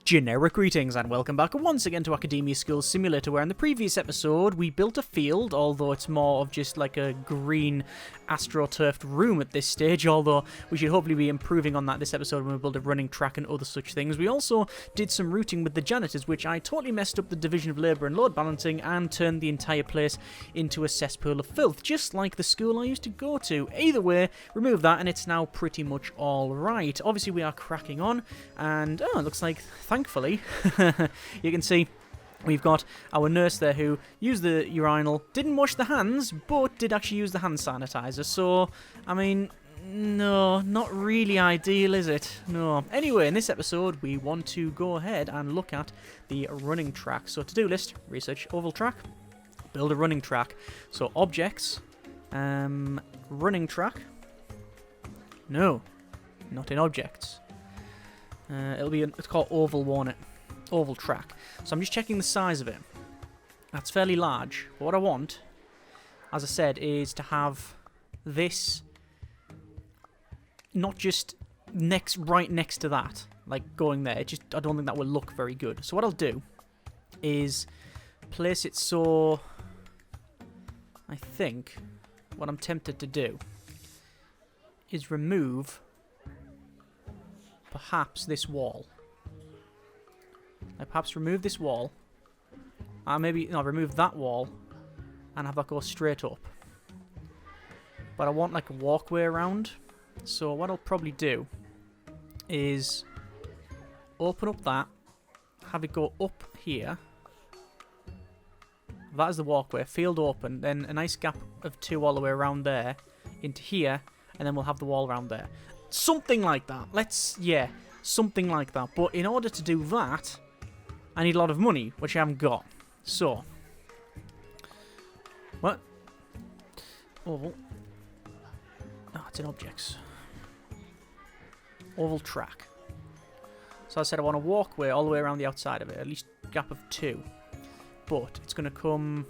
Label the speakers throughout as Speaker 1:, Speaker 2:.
Speaker 1: Generic greetings and welcome back once again to Academia School Simulator, where in the previous episode we built a field, although it's more of just like a green astroturfed room at this stage, although we should hopefully be improving on that this episode when we build a running track and other such things. We also did some routing with the janitors, which I totally messed up the division of labour and load balancing and turned the entire place into a cesspool of filth, just like the school I used to go to. Either way, remove that and it's now pretty much alright. Obviously we are cracking on, and it looks like, thankfully, you can see we've got our nurse there who used the urinal, didn't wash the hands, but did actually use the hand sanitizer. So, I mean, no, not really ideal, is it? No. Anyway, in this episode, we want to go ahead and look at the running track. So, to-do list, research oval track, build a running track. So, objects, running track. No, not in objects. It's called oval, won't it? Oval track. So I'm just checking the size of it. That's fairly large. But what I want, as I said, is to have this not just right next to that, like going there. I don't think that will look very good. So what I'll do is place it so, I think what I'm tempted to do is remove perhaps this wall. Perhaps remove this wall. Remove that wall and have that go straight up. But I want like a walkway around. So what I'll probably do is open up that, have it go up here. That is the walkway, field open, then a nice gap of 2 all the way around there into here, and then we'll have the wall around there. Something like that. Something like that. But in order to do that, I need a lot of money, which I haven't got. So, what? Oval. No, it's in objects. Oval track. So I said I want a walkway all the way around the outside of it, at least a gap of 2. But it's going to come...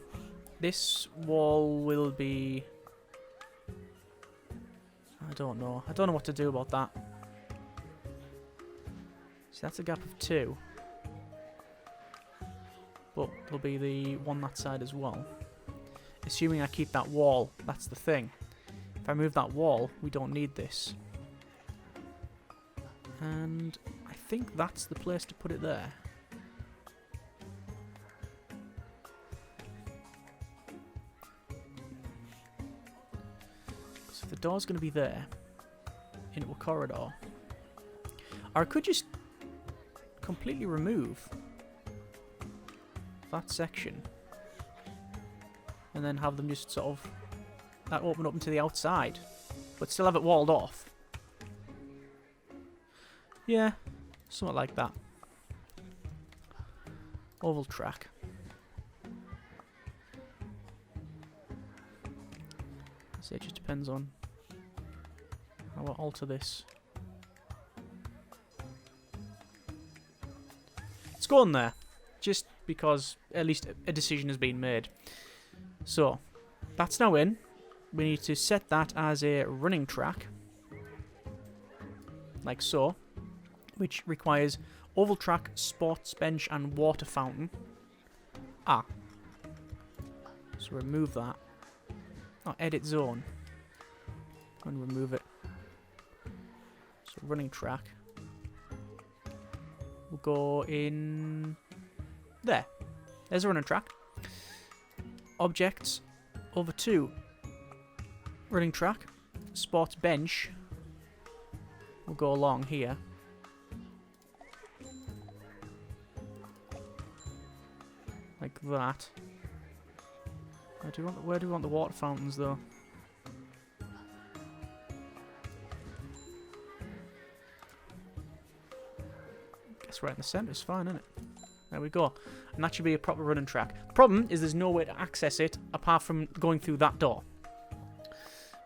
Speaker 1: This wall will be... I don't know. I don't know what to do about that. So that's a gap of 2. But there'll be the one that side as well. Assuming I keep that wall, that's the thing. If I move that wall, we don't need this. And I think that's the place to put it there. So the door's going to be there, into a corridor. Or I could just completely remove that section and then have them just sort of that open up into the outside, but still have it walled off. Yeah, something like that. Oval track. So it just depends on how I alter this. It's going there, just because at least a decision has been made. So, that's now in. We need to set that as a running track, like so, which requires oval track, sports bench, and water fountain. So remove that. Edit zone. And remove it. So running track. We'll go in there. There's a running track. Objects over to running track. Sports bench will go along here. Like that. Where do we want the water fountains though? Guess right in the centre is fine, isn't it? There we go. And that should be a proper running track. The problem is there's no way to access it apart from going through that door.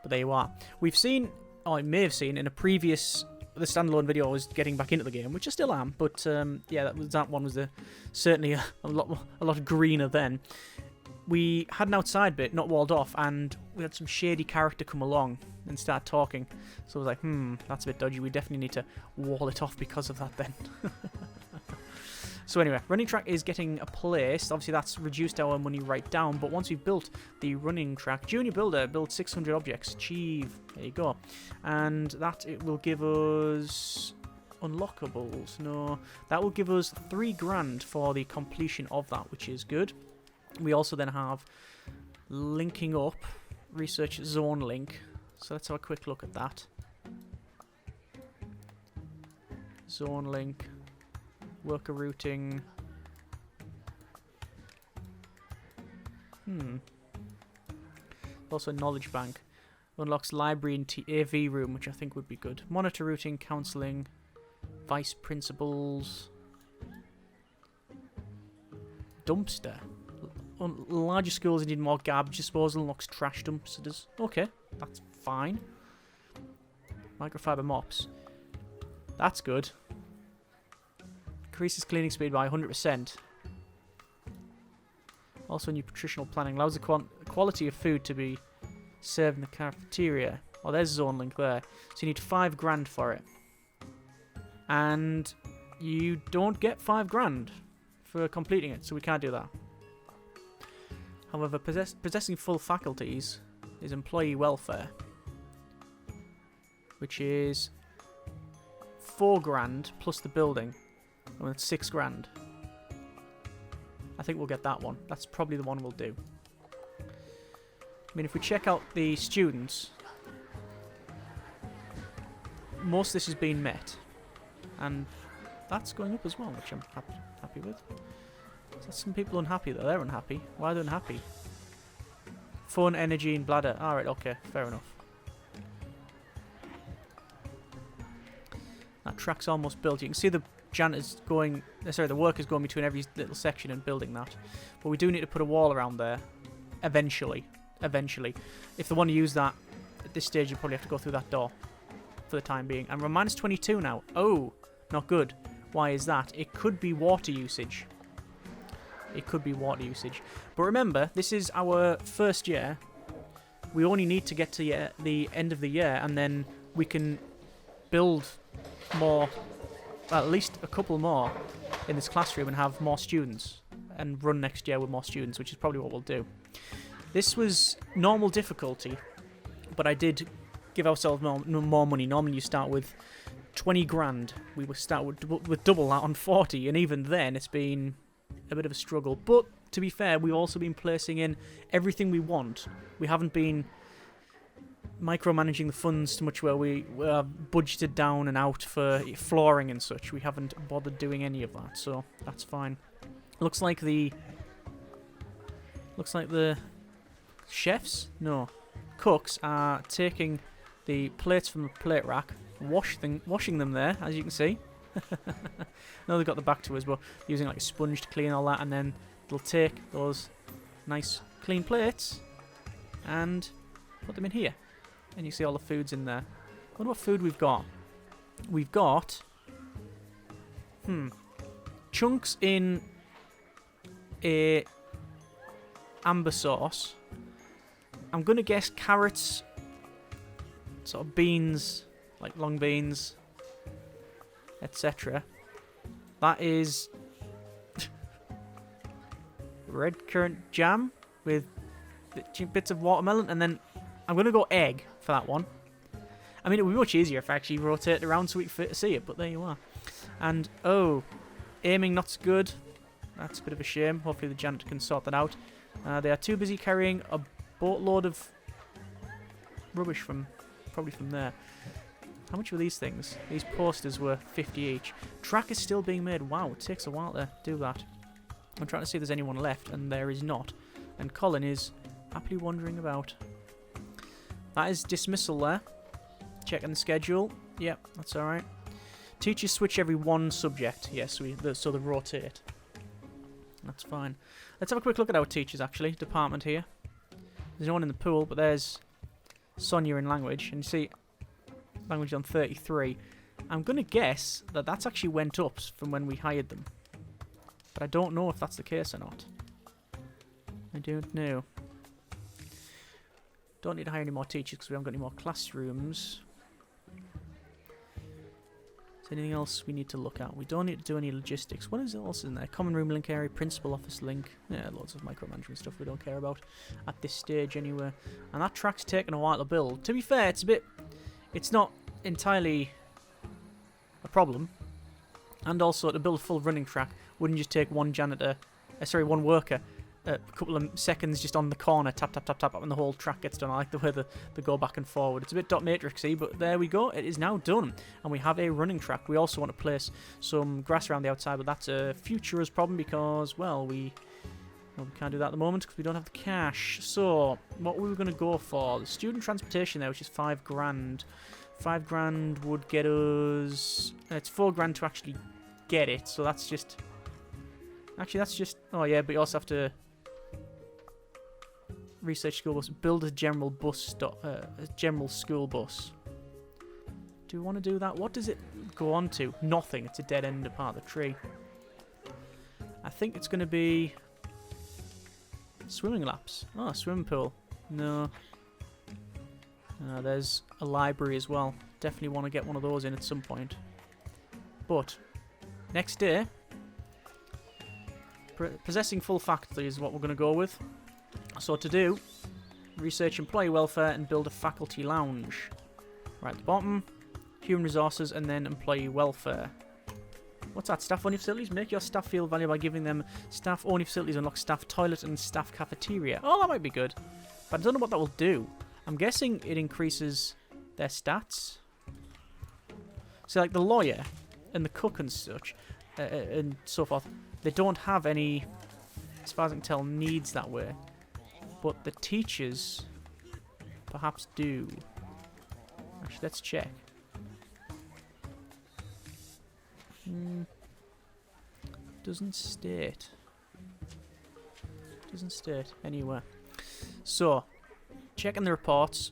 Speaker 1: But there you are. We've seen, or I may have seen in a previous, the standalone video I was getting back into the game, which I still am, but yeah, that one was certainly a lot greener then. We had an outside bit, not walled off, and we had some shady character come along and start talking. So I was like, that's a bit dodgy. We definitely need to wall it off because of that then. So anyway, running track is getting a place. Obviously, that's reduced our money right down. But once we've built the running track, junior builder, build 600 objects. Achieve. There you go. And that it will give us unlockables. No, that will give us 3 grand for the completion of that, which is good. We also then have linking up, research zone link. So let's have a quick look at that. Zone link, worker routing. Also knowledge bank. Unlocks library and AV room, which I think would be good. Monitor routing, counselling, vice principals. Dumpster. Larger schools need more garbage disposal, unlocks trash dumpsters. Okay, that's fine. Microfiber mops. That's good. Increases cleaning speed by 100%. Also, nutritional planning allows the quality of food to be served in the cafeteria. Oh, there's zone link there. So you need 5 grand for it. And you don't get 5 grand for completing it, so we can't do that. However, possessing full faculties is employee welfare, which is 4 grand plus the building. And it's 6 grand. I think we'll get that one. That's probably the one we'll do. I mean, if we check out the students, most of this has been met. And that's going up as well, which I'm happy with. So some people unhappy though. They're unhappy. Why are they unhappy? Phone, energy, and bladder. Alright, okay. Fair enough. That track's almost built. You can see the janitors going... Sorry, the workers going between every little section and building that. But we do need to put a wall around there. Eventually. Eventually. If they want to use that, at this stage you probably have to go through that door. For the time being. And we're minus 22 now. Oh, not good. Why is that? It could be water usage. It could be water usage. But remember, this is our first year. We only need to get to the end of the year, and then we can build more, well, at least a couple more in this classroom and have more students and run next year with more students, which is probably what we'll do. This was normal difficulty, but I did give ourselves more money. Normally you start with 20 grand. We will start with double that on 40, and even then it's been a bit of a struggle. But to be fair, we've also been placing in everything we want. We haven't been micromanaging the funds too much where we budgeted down and out for flooring and such. We haven't bothered doing any of that, so that's fine. Looks like the chefs, no, cooks are taking the plates from the plate rack, washing them there, as you can see. No, they've got the back to us, but using like a sponge to clean all that, and then they'll take those nice clean plates and put them in here. And you see all the food's in there. I wonder what food we've got. We've got chunks in a amber sauce. I'm gonna guess carrots, sort of beans, like long beans, etc. That is red currant jam with bits of watermelon, and then I'm going to go egg for that one. I mean, it would be much easier if I actually rotate it around so we could see it, but there you are. And, oh, aiming not so good. That's a bit of a shame. Hopefully the janitor can sort that out. They are too busy carrying a boatload of rubbish probably from there. How much were these things? These posters were 50 each. Track is still being made. Wow, it takes a while to do that. I'm trying to see if there's anyone left, and there is not. And Colin is happily wandering about. That is dismissal there. Checking the schedule. Yep, that's alright. Teachers switch every one subject. Yes, so they rotate. That's fine. Let's have a quick look at our teachers, actually. Department here. There's no one in the pool, but there's Sonia in language. And you see, language on 33. I'm going to guess that that's actually went up from when we hired them. But I don't know if that's the case or not. I don't know. Don't need to hire any more teachers because we haven't got any more classrooms. Is anything else we need to look at? We don't need to do any logistics. What is else in there? Common room link area, principal office link. Yeah, loads of micromanagement stuff we don't care about at this stage anyway. And that track's taken a while to build. To be fair, it's not entirely a problem. And also, to build a full running track wouldn't just take one worker a couple of seconds just on the corner, tap, tap, tap, tap, and the whole track gets done. I like the way they go back and forward. It's a bit dot matrixy, but there we go. It is now done, and we have a running track. We also want to place some grass around the outside, but that's a futurist problem because, well, we can't do that at the moment because we don't have the cash. So, what we were going to go for, the student transportation there, which is $5,000. $5,000 would get us... it's $4,000 to actually get it, so that's just... Actually, that's just... Oh, yeah, but you also have to... Research school bus. Build a general bus stop. A general school bus. Do we want to do that? What does it go on to? Nothing. It's a dead end apart of the tree. I think it's going to be... Swimming laps. Oh, swimming pool. No. There's a library as well. Definitely want to get one of those in at some point. But, next day... Possessing full faculty is what we're going to go with. So to do, research employee welfare and build a faculty lounge. Right at the bottom, human resources and then employee welfare. What's that? Staff-only facilities? Make your staff feel valuable by giving them staff-only facilities, unlock staff toilet and staff cafeteria. Oh, that might be good. But I don't know what that will do. I'm guessing it increases their stats. So like the lawyer and the cook and such, and so forth, they don't have any, as far as I can tell, needs that way. But the teachers perhaps do. Actually, let's check. Doesn't state. Doesn't state anywhere. So, checking the reports.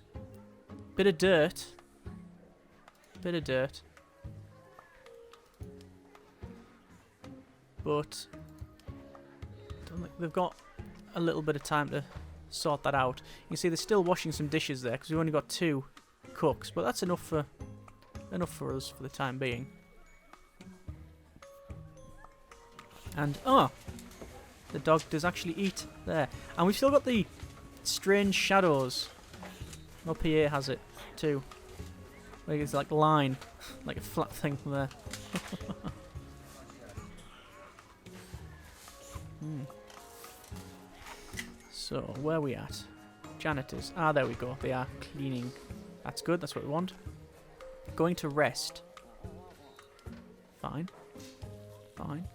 Speaker 1: Bit of dirt. Bit of dirt. But don't think they've got a little bit of time to sort that out. You can see they're still washing some dishes there because we've only got 2 cooks, but that's enough for us for the time being. And the dog does actually eat there, and we've still got the strange shadows. My PA has it too. Like it's like line, like a flat thing there. So, where are we at? Janitors. Ah, there we go. They are cleaning. That's good. That's what we want. Going to rest. Fine. Fine.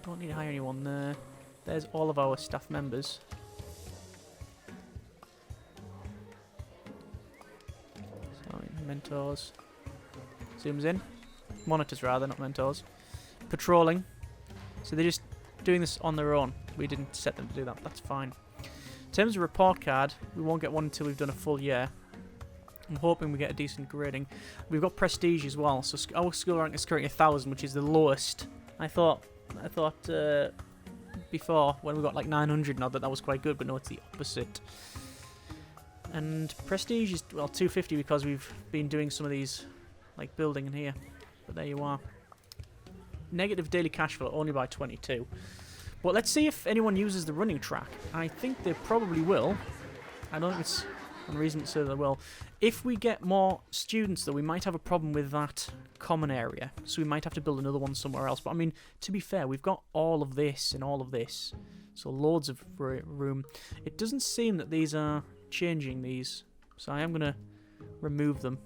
Speaker 1: Don't need to hire anyone there. There's all of our staff members. Sorry, mentors. Zooms in. Monitors rather, not mentors. Patrolling. So they're just doing this on their own. We didn't set them to do that. That's fine. In terms of report card, we won't get one until we've done a full year. I'm hoping we get a decent grading. We've got prestige as well. So our school rank is currently 1,000, which is the lowest. I thought before when we got like 900 and all that was quite good, but no, it's the opposite. And prestige is, well, 250 because we've been doing some of these, like building in here. But there you are. Negative daily cash flow only by 22. But let's see if anyone uses the running track. I think they probably will. I don't think it's unreasonable to say they will. If we get more students, though, we might have a problem with that common area. So we might have to build another one somewhere else. But I mean, to be fair, we've got all of this and all of this. So loads of room. It doesn't seem that these are changing these. So I am going to remove them.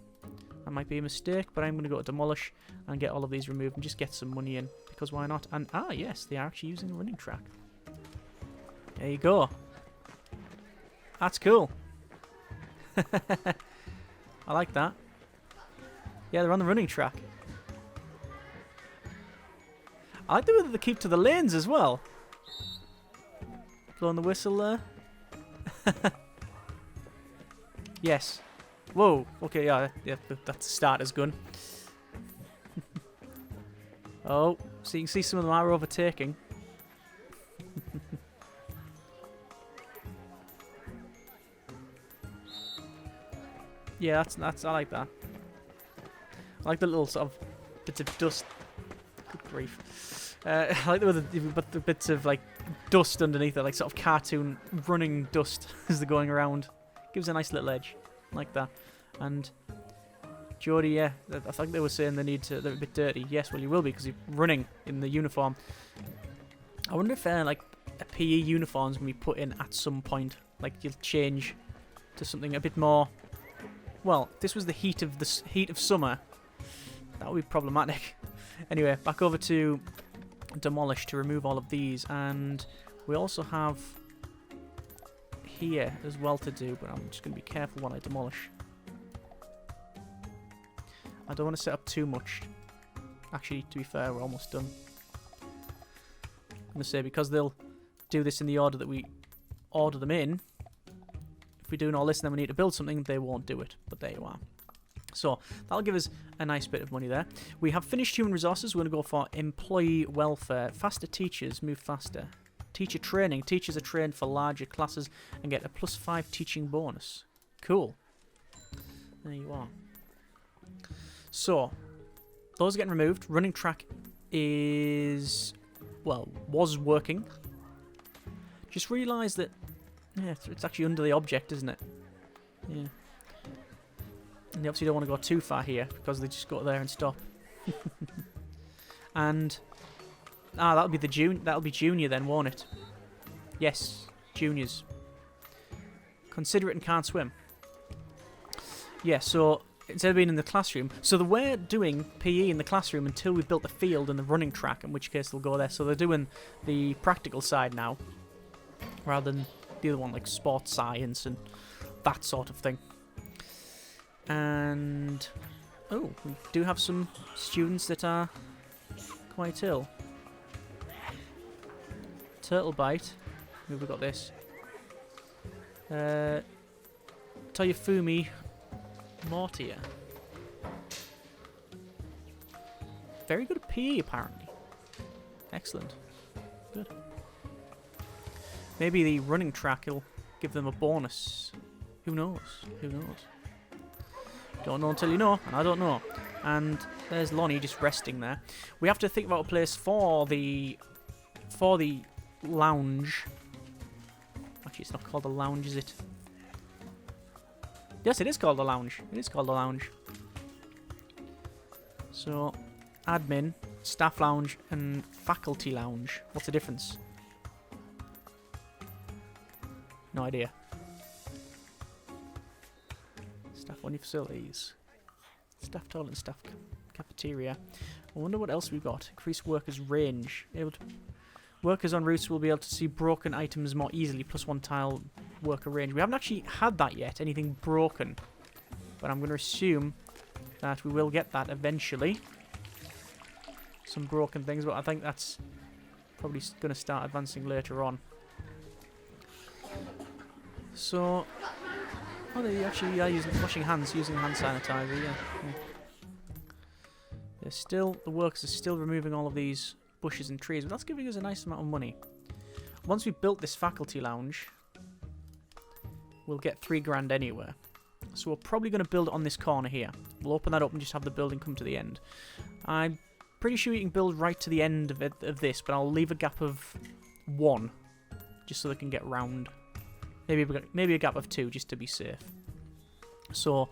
Speaker 1: That might be a mistake, but I'm going to go to demolish and get all of these removed and just get some money in. Because why not? And, yes, they are actually using a running track. There you go. That's cool. I like that. Yeah, they're on the running track. I like the way that they keep to the lanes as well. Blowing the whistle there. Yes. Whoa. Okay, yeah, that's a starter's gun. Oh, so you can see some of them are overtaking. Yeah, that's I like that. I like the little sort of bits of dust. Good grief. I like the bits of like dust underneath it, like sort of cartoon running dust as they're going around. Gives a nice little edge, like that. And Geordie, yeah, I think they were saying they're a bit dirty. Yes, well you will be because you're running in the uniform. I wonder if like a PE uniform's gonna be put in at some point. Like you'll change to something a bit more. Well, if this was the heat of summer, that would be problematic. Anyway, back over to demolish to remove all of these, and we also have here as well to do, but I'm just going to be careful when I demolish. I don't want to set up too much. Actually, to be fair, we're almost done. I'm going to say, because they'll do this in the order that we order them in, if we're doing all this and then we need to build something, they won't do it. But there you are. So, that'll give us a nice bit of money there. We have finished human resources. We're going to go for employee welfare. Faster teachers, move faster. Teacher training. Teachers are trained for larger classes and get a +5 teaching bonus. Cool. There you are. So, those are getting removed. Running track is, well, was working. Just realised that, yeah, it's actually under the object, isn't it? Yeah. And they obviously don't want to go too far here because they just go there and stop. And that'll be junior then, won't it? Yes, juniors. Considerate and can't swim. Yeah, so instead of being in the classroom, so we're doing PE in the classroom until we've built the field and the running track, in which case they'll go there. So they're doing the practical side now, rather than the other one like sports science and that sort of thing. And oh, we do have some students that are quite ill. Turtle bite. Who have we got this? Toyofumi Mortier. Very good at PE, apparently. Excellent. Good. Maybe the running track will give them a bonus. Who knows? Who knows? Don't know until you know, and I don't know. And there's Lonnie just resting there. We have to think about a place for the lounge. Actually, it's not called a lounge, is it? Yes, it is called a lounge. It is called a lounge. So, admin, staff lounge, and faculty lounge. What's the difference? No idea. Staff only facilities. Staff toilet and staff cafeteria. I wonder what else we've got. Increase workers' range. Workers on routes will be able to see broken items more easily. +1 tile worker range. We haven't actually had that yet. Anything broken. But I'm going to assume that we will get that eventually. Some broken things, but I think that's probably going to start advancing later on. So, oh, they actually are washing hands, using hand sanitizer, yeah. The workers are still removing all of these bushes and trees, but that's giving us a nice amount of money. Once we've built this faculty lounge, we'll get 3 grand anywhere. So we're probably going to build it on this corner here. We'll open that up and just have the building come to the end. I'm pretty sure you can build right to the end of this, but I'll leave a gap of 1, just so they can get round. Maybe a gap of 2, just to be safe. So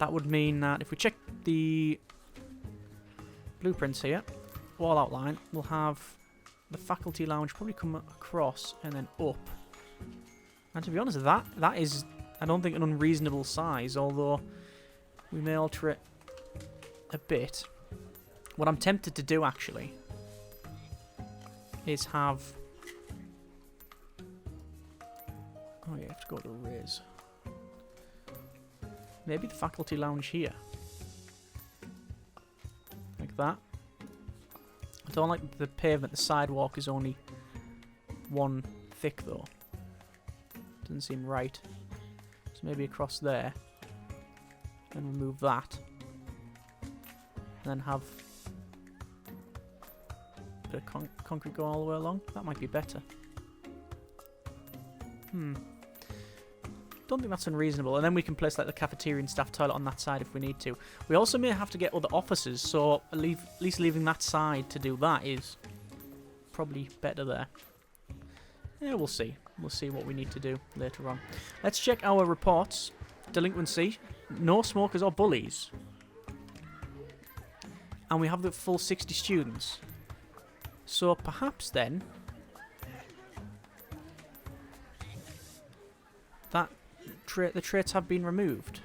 Speaker 1: that would mean that if we check the blueprints here, wall outline, we'll have the faculty lounge probably come across and then up. And to be honest, that is, I don't think, an unreasonable size, although we may alter it a bit. What I'm tempted to do, actually, is have... Oh, you have to go to raise. Maybe the faculty lounge here. Like that. I don't like the pavement. The sidewalk is only 1 thick, though. Doesn't seem right. So maybe across there. Then remove that. And then have a bit of concrete go all the way along. That might be better. don't think that's unreasonable. And then we can place like the cafeteria and staff toilet on that side if we need to. We also may have to get other offices, so at least leaving that side to do that is probably better there. Yeah, we'll see. We'll see what we need to do later on. Let's check our reports. Delinquency. No smokers or bullies. And we have the full 60 students. So perhaps then that the traits have been removed.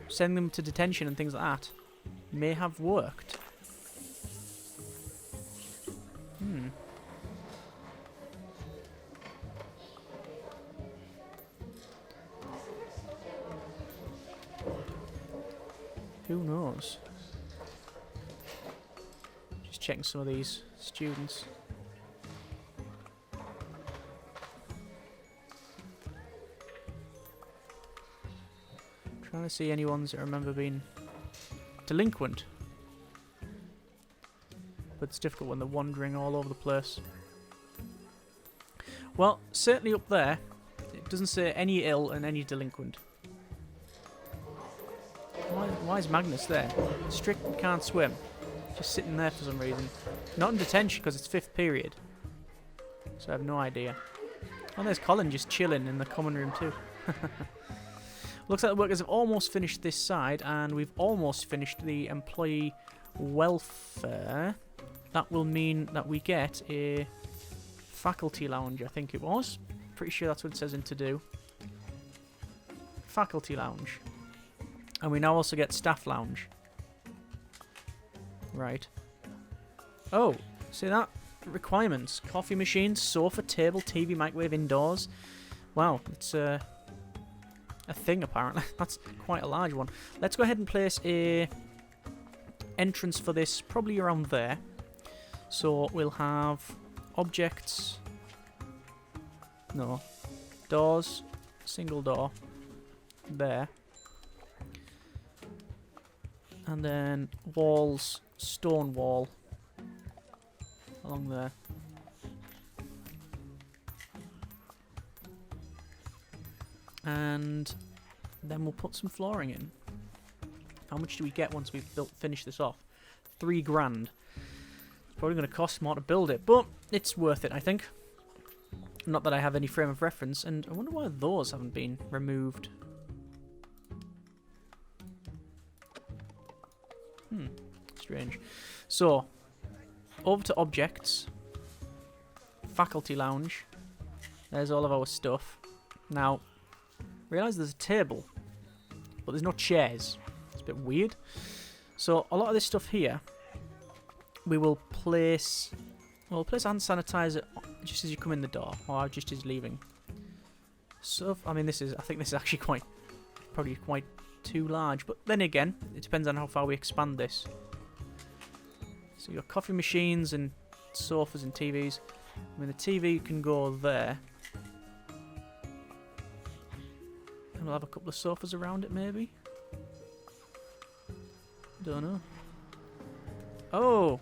Speaker 1: Sending them to detention and things like that may have worked. Who knows? Just checking some of these students. Trying to see any ones that I remember being delinquent. But it's difficult when they're wandering all over the place. Well, certainly up there, it doesn't say any ill and any delinquent. Why is Magnus there? Strict and can't swim. Just sitting there for some reason. Not in detention because it's 5th period. So I have no idea. Oh, there's Colin just chilling in the common room too. Looks like the workers have almost finished this side, and we've almost finished the employee welfare. That will mean that we get a faculty lounge, I think it was. Pretty sure that's what it says in to do. Faculty lounge. And we now also get staff lounge. Right. Oh, see that? Requirements. Coffee machine, sofa, table, TV, microwave indoors. Wow, it's a thing apparently. That's quite a large one. Let's go ahead and place a entrance for this probably around there. So we'll have objects. No. Doors. Single door. There. And then walls, stone wall along there. And then we'll put some flooring in. How much do we get once we've finished this off? $3 grand. It's probably going to cost more to build it, but it's worth it, I think. Not that I have any frame of reference, and I wonder why those haven't been removed. Strange. So, over to objects. Faculty lounge. There's all of our stuff. Now, realise there's a table, but there's no chairs. It's a bit weird. So, a lot of this stuff here, we will place... Well, we'll place hand sanitizer just as you come in the door, or just as leaving. So, I mean, I think this is actually probably quite too large, but then again, it depends on how far we expand this. So you've got coffee machines and sofas and TVs. I mean, the TV can go there. And we'll have a couple of sofas around it, maybe? Don't know. Oh!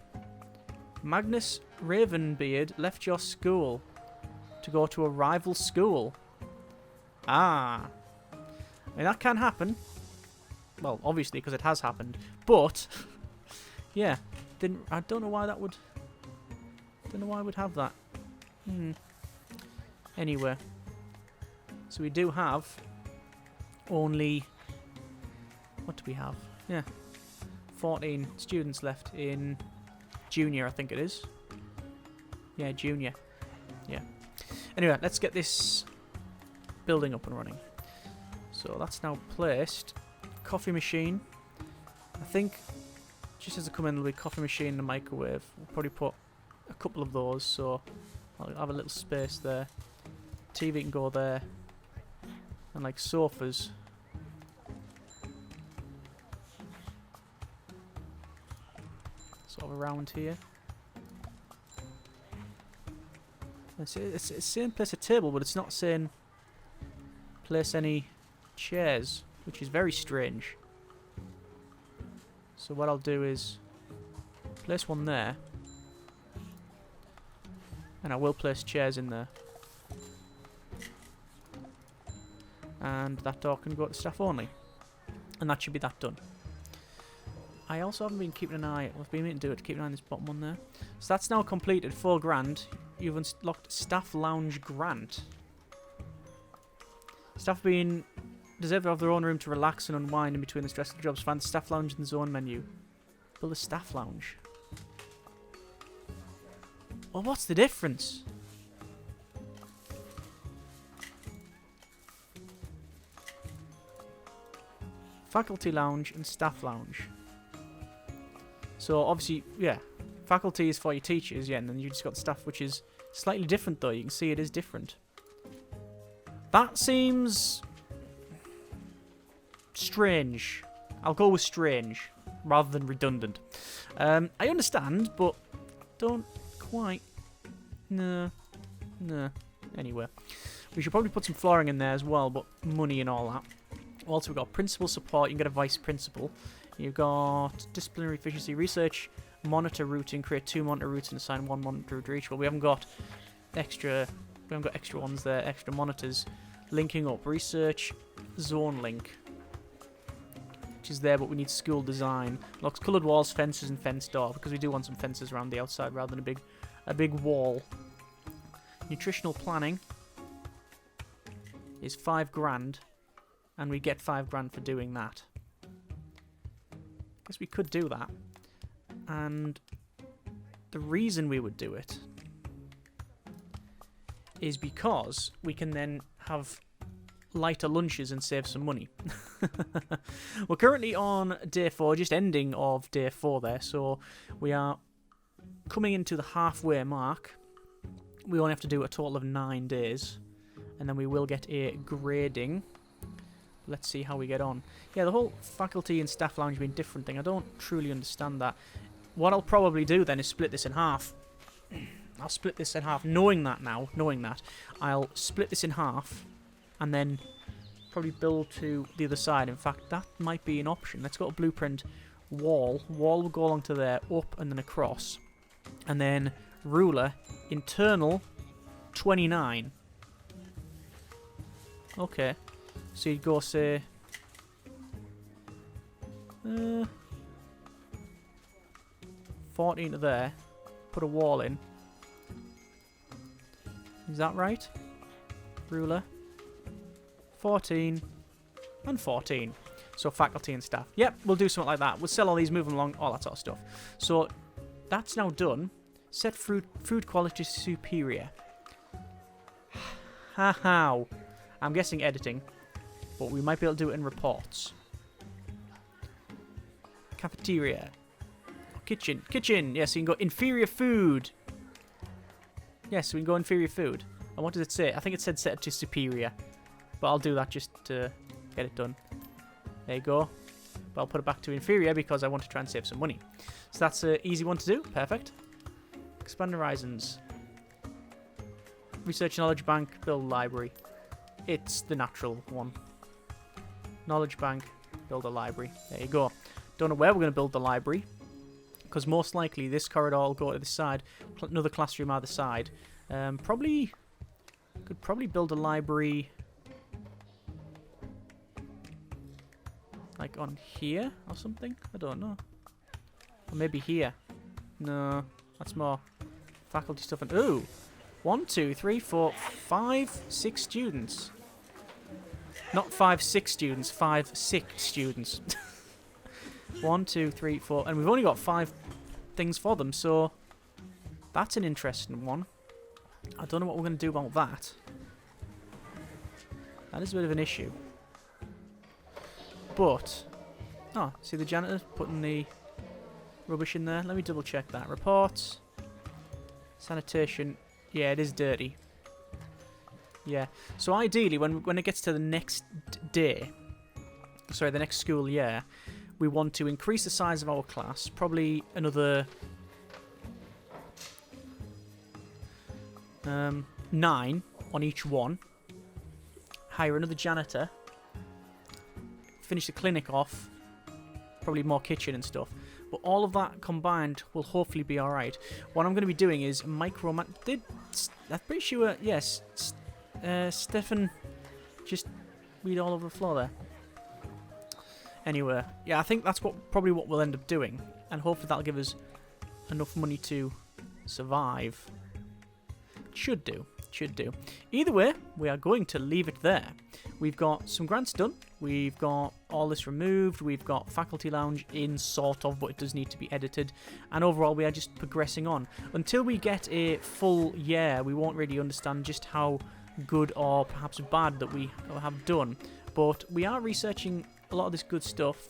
Speaker 1: Magnus Ravenbeard left your school to go to a rival school. Ah. I mean, that can happen. Well, obviously, because it has happened. But, yeah. I don't know why that would... Don't know why I would have that. Anyway. So we do have only... What do we have? Yeah. 14 students left in junior, I think it is. Yeah, junior. Yeah. Anyway, let's get this building up and running. So that's now placed. Coffee machine. I think just as I come in, there'll be a coffee machine and a microwave. We'll probably put a couple of those, so I'll have a little space there. TV can go there. And like sofas. Sort of around here. It's saying place a table, but it's not saying place any chairs, which is very strange. So what I'll do is place one there, and I will place chairs in there. And that door can go to staff only. And that should be that done. I also haven't been keeping an eye. I've been meaning to do it. Keep an eye on this bottom one there. So that's now completed. 4 grand. You've unlocked staff lounge grant. Staff being deserve to have their own room to relax and unwind in between the stressful jobs. Find the staff lounge in the zone menu. Build a staff lounge. Well, what's the difference? Faculty lounge and staff lounge. So obviously, yeah, faculty is for your teachers, yeah, and then you just got staff, which is slightly different though. You can see it is different. That seems strange. I'll go with strange rather than redundant. I understand, but don't quite. No. Anyway, we should probably put some flooring in there as well, but money and all that. Also, we've got principal support. You can get a vice principal. You've got disciplinary efficiency, research, monitor routing. Create 2 monitor routes and assign 1 monitor to each. Well, we haven't got extra. We haven't got extra ones there. Extra monitors. Linking up. Research zone link, which is there, but we need school design. Locks coloured walls, fences, and fence door because we do want some fences around the outside rather than a big wall. Nutritional planning is 5 grand. And we get 5 grand for doing that. Guess we could do that. And the reason we would do it is because we can then have lighter lunches and save some money. We're currently on day 4, just ending of day 4 there. So we are coming into the halfway mark. We only have to do a total of 9 days. And then we will get a grading. Let's see how we get on. Yeah, the whole faculty and staff lounge being different thing, I don't truly understand that. What I'll probably do then is split this in half. I'll split this in half, knowing that, I'll split this in half and then probably build to the other side. In fact, that might be an option. Let's go to blueprint wall. Wall will go along to there, up and then across. And then ruler, internal, 29. Okay. So you'd go, say, 14 to there, put a wall in. Is that right? Ruler. 14 and 14. So faculty and staff. Yep, we'll do something like that. We'll sell all these, move them along, all that sort of stuff. So that's now done. Set food quality superior. How? I'm guessing editing. But we might be able to do it in reports. Cafeteria. Kitchen. Kitchen. Yes, you can go inferior food. Yes, we can go inferior food. And what does it say? I think it said set it to superior. But I'll do that just to get it done. There you go. But I'll put it back to inferior because I want to try and save some money. So that's an easy one to do. Perfect. Expand horizons. Research knowledge bank. Build library. It's the natural one. Knowledge bank, build a library. There you go. Don't know where we're going to build the library, because most likely this corridor will go to the side, another classroom either side. Could probably build a library like on here or something. I don't know. Or maybe here. No, that's more faculty stuff. And ooh, 1, 2, 3, 4, 5, 6 students. Not 5, 6 students, 5 sick students. 1, 2, 3, 4, and we've only got 5 things for them, so that's an interesting one. I don't know what we're going to do about that. That is a bit of an issue. But, oh, see the janitor putting the rubbish in there? Let me double check that. Reports, sanitation, yeah, it is dirty. Yeah, so ideally, when it gets to the next day, sorry, the next school year, we want to increase the size of our class, probably another 9 on each one, hire another janitor, finish the clinic off, probably more kitchen and stuff, but all of that combined will hopefully be alright. What I'm going to be doing is I'm pretty sure, yes, Stefan just weed all over the floor there. Anyway, yeah, I think that's probably what we'll end up doing, and hopefully that'll give us enough money to survive. Should do. Either way, we are going to leave it there. We've got some grants done. We've got all this removed. We've got faculty lounge in, sort of, but it does need to be edited. And overall, we are just progressing on. Until we get a full year, we won't really understand just how good or perhaps bad that we have done. But we are researching a lot of this good stuff.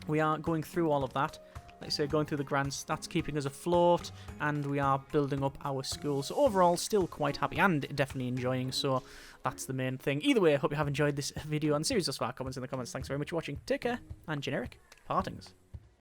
Speaker 1: We are going through all of that. Like I say, going through the grants, that's keeping us afloat, and we are building up our school. So overall, still quite happy and definitely enjoying, so that's the main thing. Either way, I hope you have enjoyed this video and series thus far. Comments in the comments. Thanks very much for watching. Take care, and generic partings.